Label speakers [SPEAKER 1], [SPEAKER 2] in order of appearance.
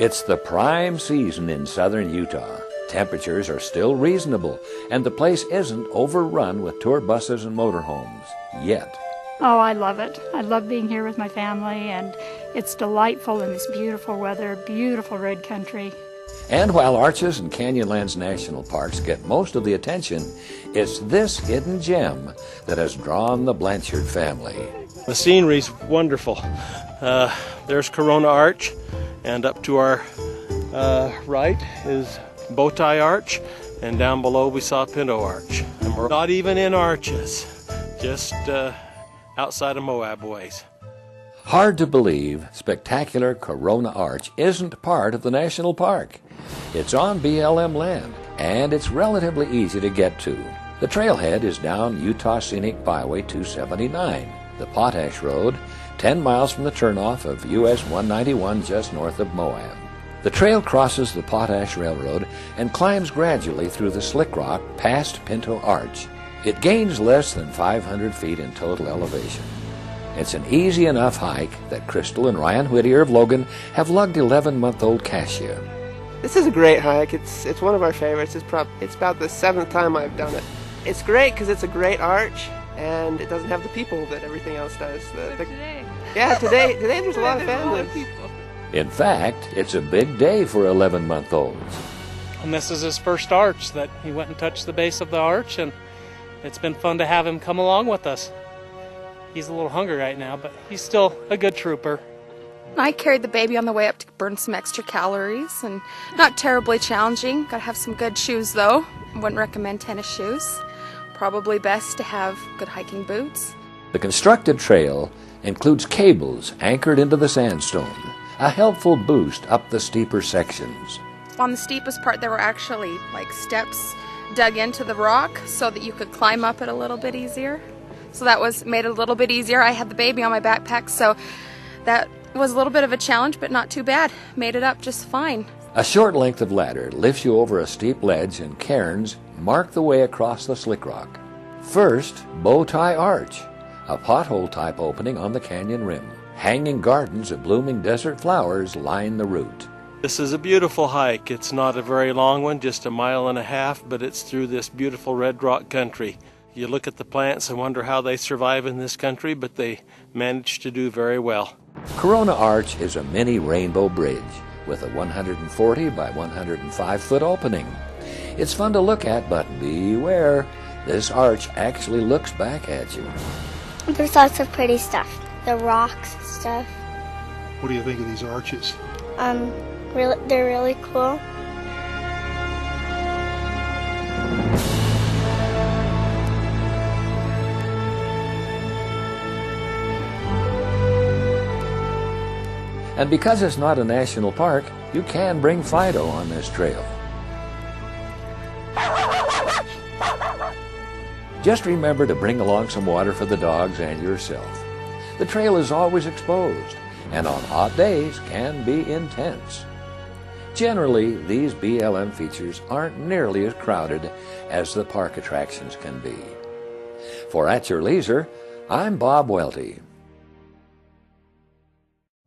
[SPEAKER 1] It's the prime season in southern Utah. Temperatures are still reasonable, and the place isn't overrun with tour buses and motorhomes yet.
[SPEAKER 2] Oh, I love it. I love being here with my family, and it's delightful in this beautiful weather, beautiful red country.
[SPEAKER 1] And while Arches and Canyonlands National Parks get most of the attention, it's this hidden gem that has drawn the Blanchard family.
[SPEAKER 3] The scenery's wonderful. There's Corona Arch, and up to our right is Bowtie Arch, and down below we saw Pinto Arch. And we're not even in Arches, just outside of Moab ways.
[SPEAKER 1] Hard to believe spectacular Corona Arch isn't part of the national park. It's on BLM land, and it's relatively easy to get to. The trailhead is down Utah Scenic Byway 279, the Potash Road, 10 miles from the turnoff of US 191 just north of Moab. The trail crosses the Potash Railroad and climbs gradually through the slick rock past Pinto Arch. It gains less than 500 feet in total elevation. It's an easy enough hike that Crystal and Ryan Whittier of Logan have lugged 11-month-old Cassia.
[SPEAKER 4] This is a great hike. It's one of our favorites. It's about the 7th time I've done it. It's great because it's a great arch, and it doesn't have the people that everything else does.
[SPEAKER 2] Today
[SPEAKER 4] There's a lot of families.
[SPEAKER 1] In fact, it's a big day for 11-month-olds.
[SPEAKER 5] And this is his first arch, that he went and touched the base of the arch, and it's been fun to have him come along with us. He's a little hungry right now, but he's still a good trooper.
[SPEAKER 6] I carried the baby on the way up to burn some extra calories, and not terribly challenging. Gotta have some good shoes though. Wouldn't recommend tennis shoes. Probably best to have good hiking boots.
[SPEAKER 1] The constructed trail includes cables anchored into the sandstone, a helpful boost up the steeper sections.
[SPEAKER 6] On the steepest part there were actually like steps dug into the rock so that you could climb up it a little bit easier. So that made it a little bit easier. I had the baby on my backpack, so that was a little bit of a challenge, but not too bad. Made it up just fine.
[SPEAKER 1] A short length of ladder lifts you over a steep ledge, and cairns mark the way across the slick rock. First, Bowtie Arch, a pothole-type opening on the canyon rim. Hanging gardens of blooming desert flowers line the route.
[SPEAKER 3] This is a beautiful hike. It's not a very long one, just 1.5 miles, but it's through this beautiful red rock country. You look at the plants and wonder how they survive in this country, but they manage to do very well.
[SPEAKER 1] Corona Arch is a mini rainbow bridge with a 140 by 105 foot opening. It's fun to look at, but beware, this arch actually looks back at you.
[SPEAKER 7] There's lots of pretty stuff, the rocks and stuff.
[SPEAKER 8] What do you think of these arches?
[SPEAKER 7] They're really cool.
[SPEAKER 1] And because it's not a national park, you can bring Fido on this trail. Just remember to bring along some water for the dogs and yourself. The trail is always exposed, and on hot days can be intense. Generally, these BLM features aren't nearly as crowded as the park attractions can be. For At Your Leisure, I'm Bob Welty.